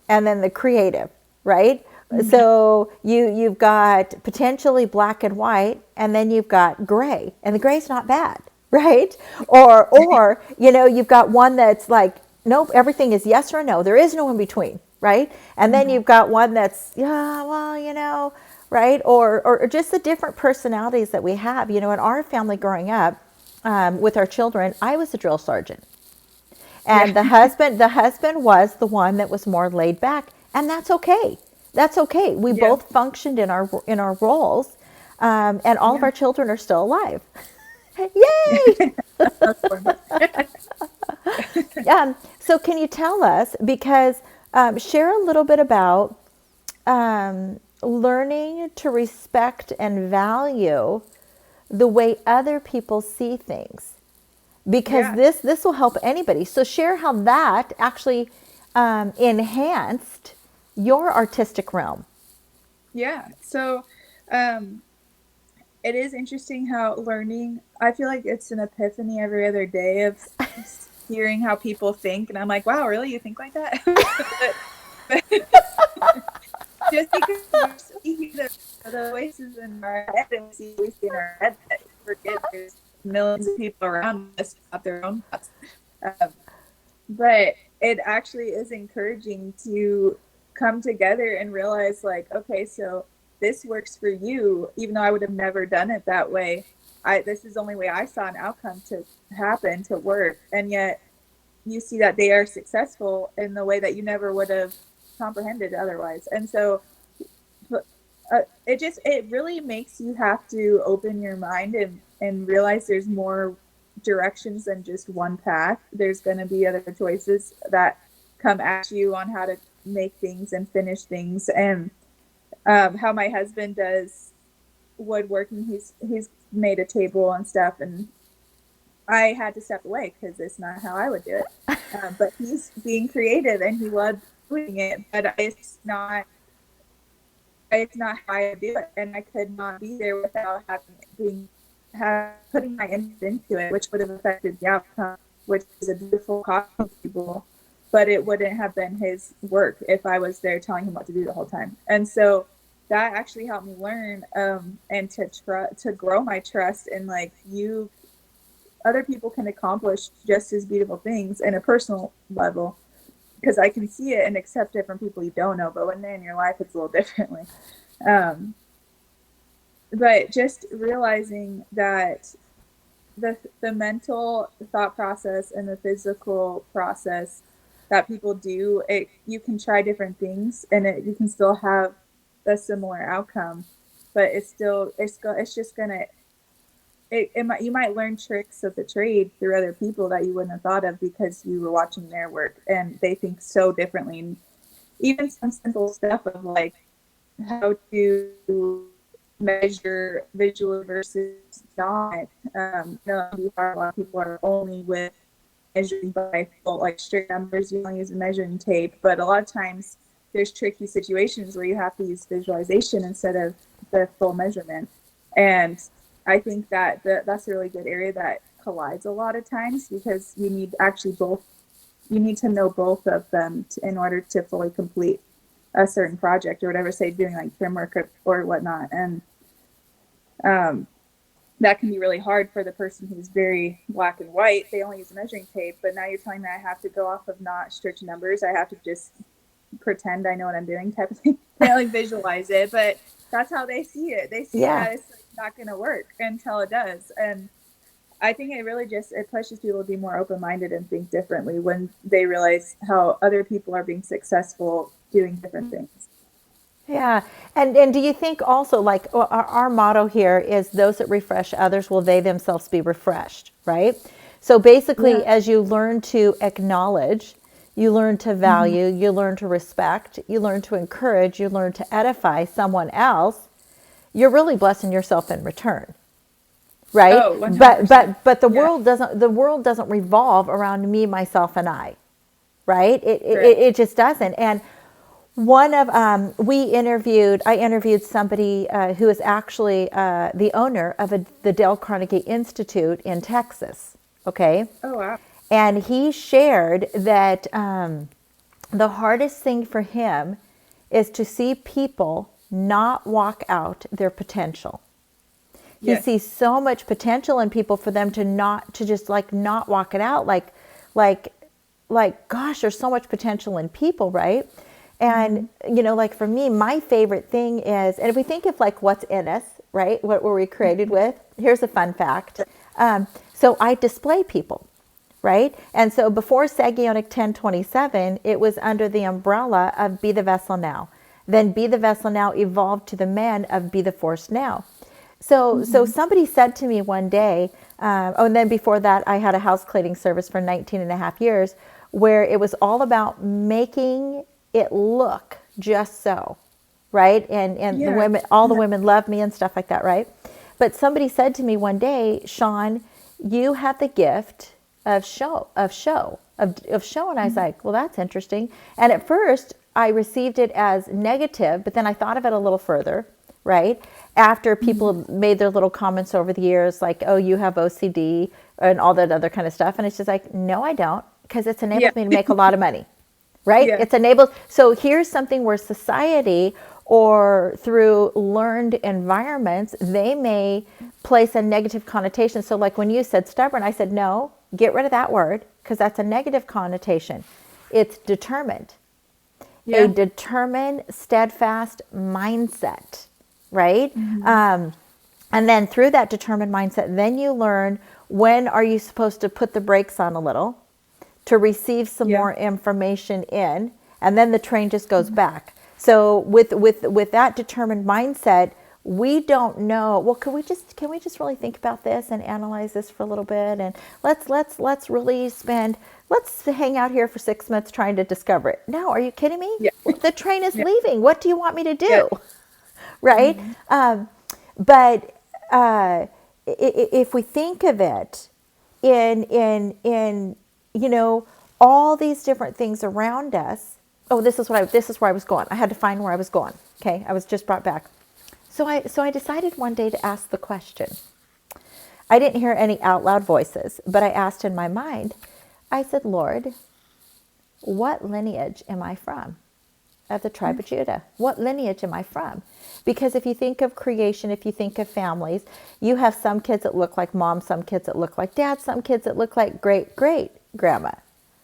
and then the creative, right? Mm-hmm. So you've got potentially black and white, and then you've got gray, and the gray's not bad, right? Or you've got one that's like, nope, everything is yes or no. There is no in between, right? And then you've got one that's, yeah, well, right? Or just the different personalities that we have. In our family growing up, with our children, I was a drill sergeant. And the husband was the one that was more laid back, and that's okay. That's okay. We both functioned in our roles, and all of our children are still alive. Yay! So can you tell us, because share a little bit about learning to respect and value the way other people see things, because this will help anybody. So share how that actually enhanced your artistic realm. Yeah. So it is interesting how learning, I feel like it's an epiphany every other day of hearing how people think. And I'm like, wow, really? You think like that? but just because we hear the voices in our head and we see in our head, that we forget there's millions of people around us about their own thoughts. But it actually is encouraging to come together and realize, like, okay, so this works for you, even though I would have never done it that way. This is the only way I saw an outcome to happen, to work. And yet you see that they are successful in the way that you never would have comprehended otherwise. And so it really makes you have to open your mind and realize there's more directions than just one path. There's going to be other choices that come at you on how to make things and finish things. And how my husband does woodworking, he's made a table and stuff, and I had to step away because it's not how I would do it. But he's being creative and he loved doing it, but it's not how I do it, and I could not be there without putting my interest into it, which would have affected the outcome, which is a beautiful coffee table, but it wouldn't have been his work if I was there telling him what to do the whole time. And so that actually helped me learn and to grow my trust in, like, other people can accomplish just as beautiful things in a personal level, because I can see it and accept it from people you don't know, but when they're in your life, it's a little differently. But just realizing that the mental thought process and the physical process that people do, you can try different things and you can still have a similar outcome, but it's just gonna you might learn tricks of the trade through other people that you wouldn't have thought of because you were watching their work and they think so differently. And even some simple stuff of, like, how to measure visual versus not. A lot of people are only with measuring by full, like, straight numbers. You only use a measuring tape, but a lot of times there's tricky situations where you have to use visualization instead of the full measurement. And I think that that's a really good area that collides a lot of times, because you need actually both. You need to know both of them in order to fully complete a certain project or whatever, say doing like trim work or whatnot. And that can be really hard for the person who's very black and white. They only use a measuring tape, but now you're telling me I have to go off of not strict numbers. I have to just pretend I know what I'm doing type of thing. They only visualize it, but that's how they see it. They see that it's, like, not going to work until it does. And I think it really it pushes people to be more open-minded and think differently when they realize how other people are being successful doing different things. Yeah. And do you think also, like, our motto here is those that refresh others will they themselves be refreshed, right? So basically, Yeah. as you learn to acknowledge, you learn to Hmm. value, you learn to respect, you learn to encourage, you learn to edify someone else, you're really blessing yourself in return, right? Oh, But 100%. but but the Yeah. world doesn't revolve around me, myself, and I, right? Right. It just doesn't. And one of I interviewed somebody who is actually the owner of the Dale Carnegie Institute in Texas. Okay, Oh, wow. and he shared that the hardest thing for him is to see people not walk out their potential. He Yes. sees so much potential in people for them to not to just like not walk it out, like gosh, there's so much potential in people, right? And Hmm. like for me, my favorite thing is, and if we think of like what's in us, right, what were we created with, here's a fun fact. So I display people, right? And so before Sagionic 1027, it was under the umbrella of Be the Vessel Now. Then Be the Vessel Now evolved to the men of Be the Force Now. So Hmm. somebody said to me one day, and then before that, I had a house cleaning service for 19 and a half years where it was all about making it look just so, right? And the Yeah. women, all the women loved me and stuff like that, right? But somebody said to me one day, Shawn, you have the gift of show. And I was Mhm. like, well, that's interesting. And at first I received it as negative, but then I thought of it a little further, right? After Mhm. people made their little comments over the years, like, oh, you have OCD and all that other kind of stuff. And it's just like, no, I don't, because it's Yeah. enabled me to make a lot of money, right? Yeah. It's enabled. So here's something where society or through learned environments, they may place a negative connotation. So, like when you said stubborn, I said, no, get rid of that word because that's a negative connotation. It's determined, a Yeah. determined, steadfast mindset, right? Hmm. And then through that determined mindset, then you learn when are you supposed to put the brakes on a little to receive some Yeah. more information in, and then the train just goes Mhm. back. So with that determined mindset, we don't know. Well, can we just really think about this and analyze this for a little bit, and let's really let's hang out here for 6 months trying to discover it. No, are you kidding me? Yeah. Well, the train is Yeah. leaving. What do you want me to Yeah. do? Right? Hmm. But if we think of it in all these different things around us. Oh, this is where I was going. I had to find where I was going. Okay, I was just brought back. So I decided one day to ask the question. I didn't hear any out loud voices, but I asked in my mind. I said, Lord, what lineage am I from? Of the tribe of Judah. What lineage am I from? Because if you think of creation, if you think of families, you have some kids that look like mom, some kids that look like dad, some kids that look like great great grandma,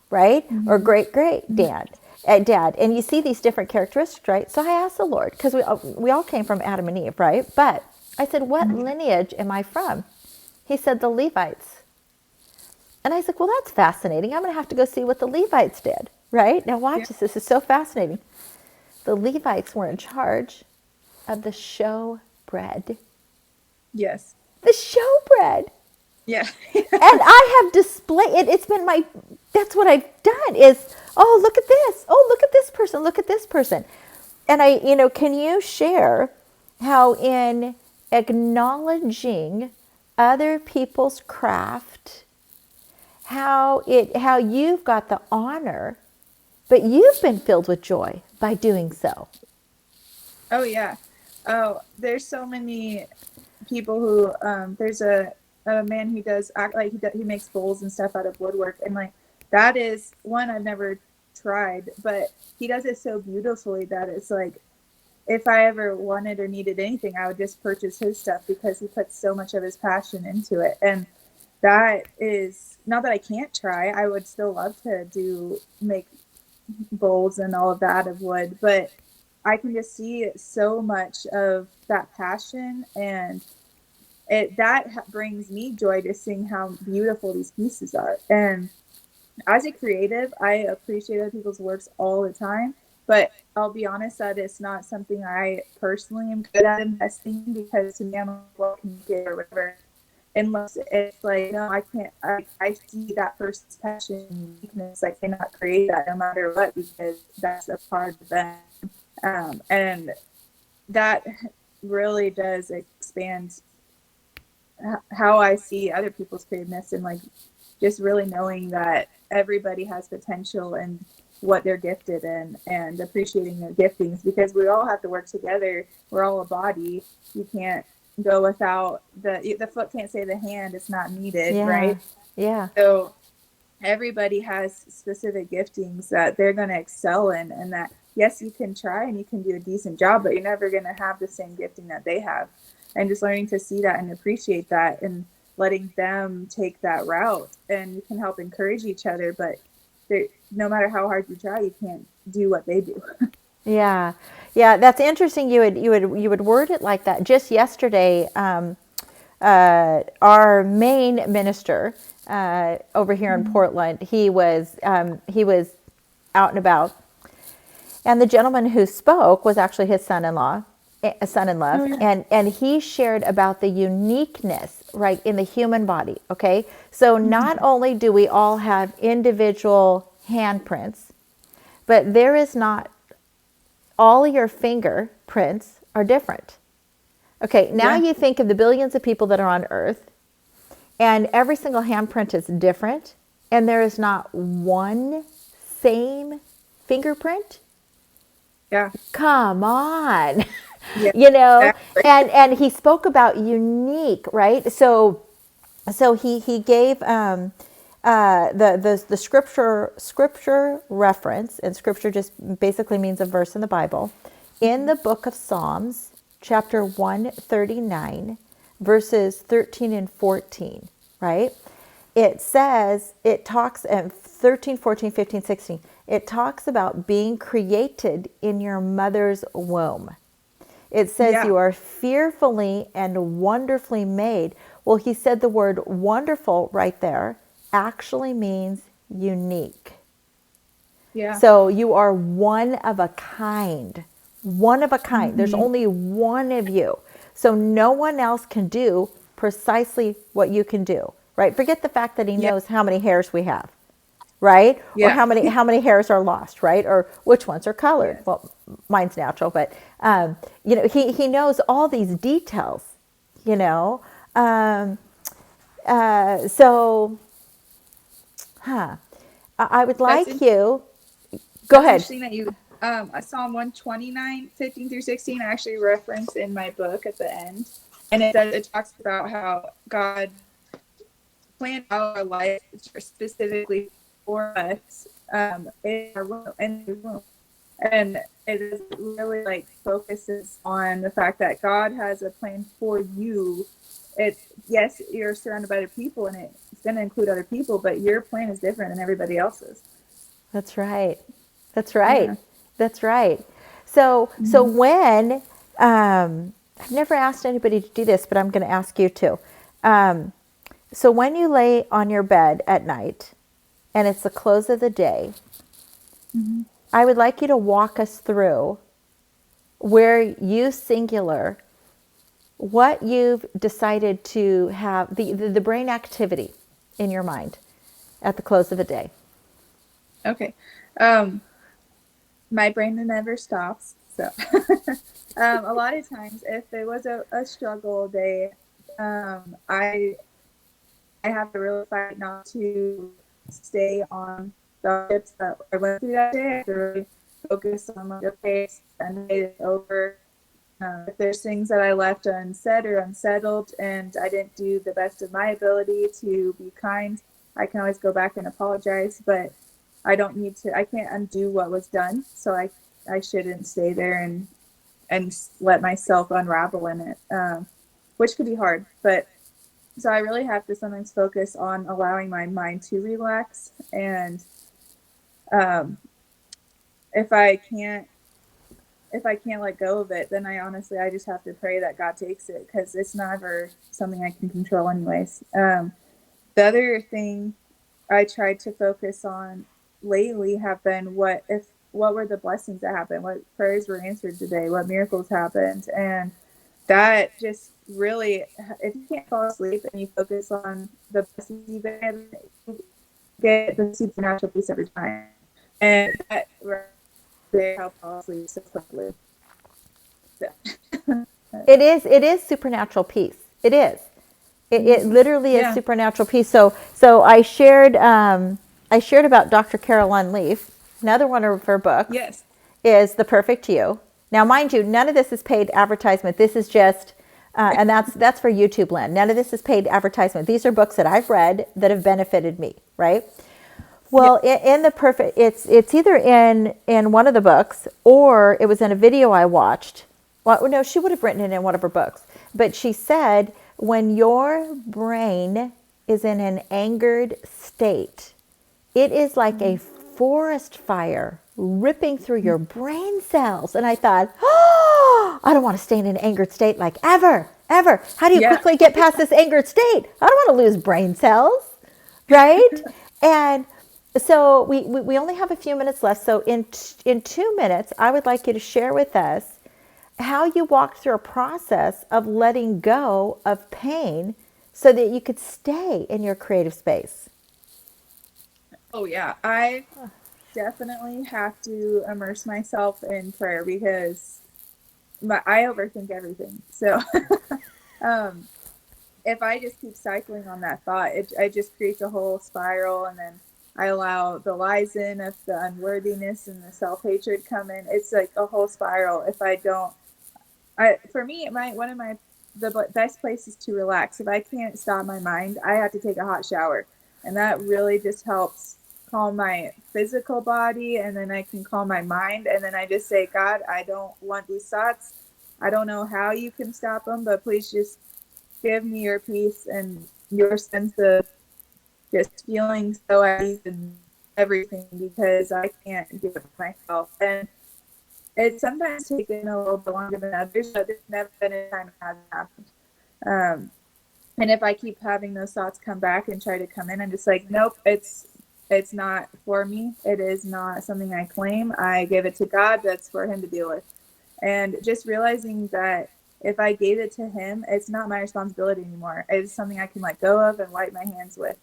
right? Or Hmm. great great dad. And you see these different characteristics, right? So I asked the Lord, because we all came from Adam and Eve, right? But I said, what lineage am I from? He said, the Levites. And I said, well, that's fascinating. I'm going to have to go see what the Levites did, right? Now Yeah. watch this. This is so fascinating. The Levites were in charge of the show bread. Yes. The show bread. Yeah. And I have displayed it. It's been that's what I've done is, oh, look at this. Oh, look at this person. Look at this person. And can you share how in acknowledging other people's craft, how you've got the honor, but you've been filled with joy by doing so. Oh, yeah. Oh, there's so many people who there's a man who does act like he makes bowls and stuff out of woodwork, and like that is one I've never tried, but he does it so beautifully that it's like if I ever wanted or needed anything, I would just purchase his stuff because he puts so much of his passion into it. And that is not that I can't try. I would still love to do make bowls and all of that out of wood, but I can just see so much of that passion, and brings me joy to seeing how beautiful these pieces are. And as a creative, I appreciate other people's works all the time, But I'll be honest that it's not something I personally am good at investing in, because to me, I'm like, what can you get or whatever. Unless it's like, no, I can't, I see that person's passion and weakness. I cannot create that no matter what, because that's a part of them. And that really does expand how I see other people's creativeness, and like just really knowing that everybody has potential and what they're gifted in, and appreciating their giftings, because we all have to work together. We're all a body. You can't go without the foot can't say the hand is not needed, Yeah. right? Yeah. So everybody has specific giftings that they're going to excel in, and that yes, you can try and you can do a decent job, but you're never going to have the same gifting that they have. And just learning to see that and appreciate that, and letting them take that route, and you can help encourage each other. But no matter how hard you try, you can't do what they do. Yeah. Yeah. That's interesting. You would word it like that. Just yesterday, our main minister over here in Portland, he was out and about, and the gentleman who spoke was actually his son-in-law, a son-in-law, Oh, yeah. and he shared about the uniqueness, right, in the human body. Okay, so not only do we all have individual handprints, but there is not all your fingerprints are different. Okay, now Yeah. you think of the billions of people that are on Earth, and every single handprint is different, and there is not one same fingerprint. Yeah. Come on. Yeah. You know, Exactly. and he spoke about unique, right? So he gave the scripture reference, and scripture just basically means a verse in the Bible, in the book of Psalms, chapter 139, verses 13 and 14, right? It says, it talks in 13, 14, 15, 16, it talks about being created in your mother's womb. It says Yeah. you are fearfully and wonderfully made. Well, he said the word wonderful right there actually means unique. Yeah. So you are one of a kind. One of a kind. There's Mm-hmm. only one of you. So no one else can do precisely what you can do, right? Forget the fact that he Yeah. knows how many hairs we have, right? Or Yeah. how many hairs are lost, right? Or which ones are colored. Yes. Well, mine's natural, but he knows all these details, you know. So, I would That's like you. Go That's ahead. interesting that you Psalm 129, 15 through 16, I actually referenced in my book at the end. And it talks about how God planned our life specifically for us in our womb. And it is really like focuses on the fact that God has a plan for you. It Yes, you're surrounded by other people, and it's going to include other people, but your plan is different than everybody else's. That's right. That's right. Yeah. That's right. So Mm-hmm. when I've never asked anybody to do this, but I'm going to ask you to. So when you lay on your bed at night, and it's the close of the day, Mm-hmm. I would like you to walk us through where you singular, what you've decided to have, the brain activity in your mind at the close of the day. Okay. My brain never stops. So, a lot of times, if there was a struggle day, I have to really fight not to stay on the tips that I went through that day. I have to really focus on like, okay, and it's over. If there's things that I left unsaid or unsettled, and I didn't do the best of my ability to be kind, I can always go back and apologize. But I don't need to. I can't undo what was done, so I shouldn't stay there and let myself unravel in it, which could be hard. But so I really have to sometimes focus on allowing my mind to relax, and um, if I can't let go of it, then I just have to pray that God takes it, because it's never something I can control anyways. The other thing I tried to focus on lately have been what were the blessings that happened, what prayers were answered today, what miracles happened. And that just really, if you can't fall asleep and you focus on the blessings you've been able to get the supernatural peace every time. And that right there helps fall asleep so quickly. So. It is supernatural peace. It is. It literally is supernatural peace. So I shared about Dr. Carol Leaf. Another one of her books is The Perfect You. Now, mind you, none of this is paid advertisement. This is just, and that's for YouTube land. None of this is paid advertisement. These are books that I've read that have benefited me, right? Well, in The Perfect, it's either in one of the books or it was in a video I watched. Well, no, she would have written it in one of her books. But she said, when your brain is in an angered state, it is like a forest fire ripping through your brain cells. And I thought, oh, I don't want to stay in an angered state like ever. How do you quickly get past this angered state? I don't want to lose brain cells, right? And so we only have a few minutes left. So in 2 minutes, I would like you to share with us how you walked through a process of letting go of pain so that you could stay in your creative space. Oh, yeah. I definitely have to immerse myself in prayer because I overthink everything. So if I just keep cycling on that thought, it just creates a whole spiral, and then I allow the lies in of the unworthiness and the self-hatred come in. It's like a whole spiral if I don't. For me, one of the best places to relax, if I can't stop my mind, I have to take a hot shower. And that really just helps calm my physical body, and then I can calm my mind. And then I just say, God, I don't want these thoughts. I don't know how you can stop them, but please just give me your peace and your sense of just feeling so at ease and everything, because I can't do it myself. And it's sometimes taken a little bit longer than others, but there's never been a time it hasn't happened. And if I keep having those thoughts come back and try to come in, I'm just like, nope, it's not for me. It is not something I claim. I give it to God. That's for him to deal with. And just realizing that if I gave it to him, it's not my responsibility anymore. It's something I can let go of and wipe my hands with.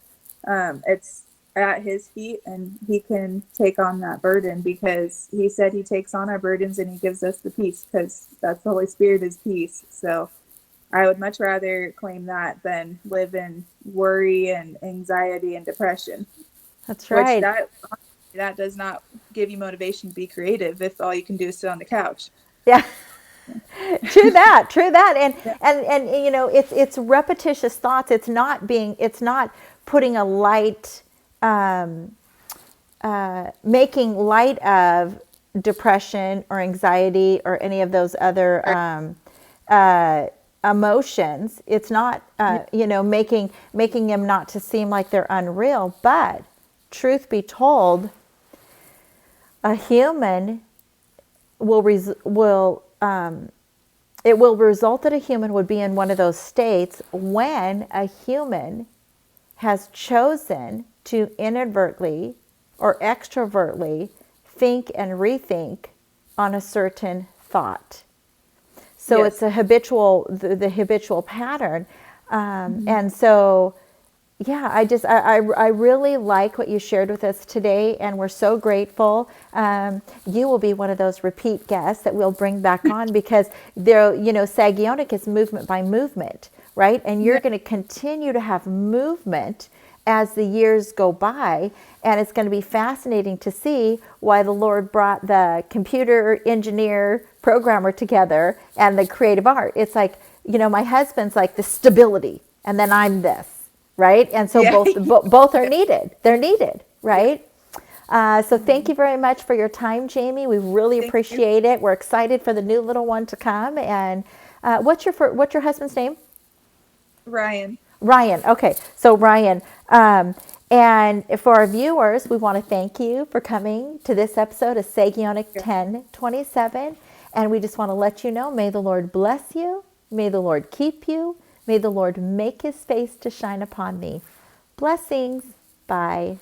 It's at his feet, and he can take on that burden, because he said he takes on our burdens and he gives us the peace, because that's the Holy Spirit is peace. So I would much rather claim that than live in worry and anxiety and depression. That's right. Which that does not give you motivation to be creative if all you can do is sit on the couch. Yeah. True that. And you know, it's repetitious thoughts. It's not putting a light, making light of depression or anxiety or any of those other emotions. It's not, you know, making them not to seem like they're unreal. But truth be told, a human it will result that a human would be in one of those states when a human has chosen to inadvertently or extrovertly think and rethink on a certain thought. So it's a habitual, the habitual pattern. And so, yeah, I really like what you shared with us today, and we're so grateful. You will be one of those repeat guests that we'll bring back on, because there, you know, Sagionic is movement by movement, right? And you're going to continue to have movement as the years go by, and it's going to be fascinating to see why the Lord brought the computer engineer programmer together and the creative art. It's like, you know, my husband's like the stability, and then I'm this. Right? And so both are needed. They're needed, right? So thank you very much for your time, Jaimie. We really appreciate it. We're excited for the new little one to come. And what's your husband's name? Ryan. Okay. So Ryan. And for our viewers, we want to thank you for coming to this episode of Sagionic 1027. And we just want to let you know, may the Lord bless you. May the Lord keep you. May the Lord make his face to shine upon thee. Blessings. Bye.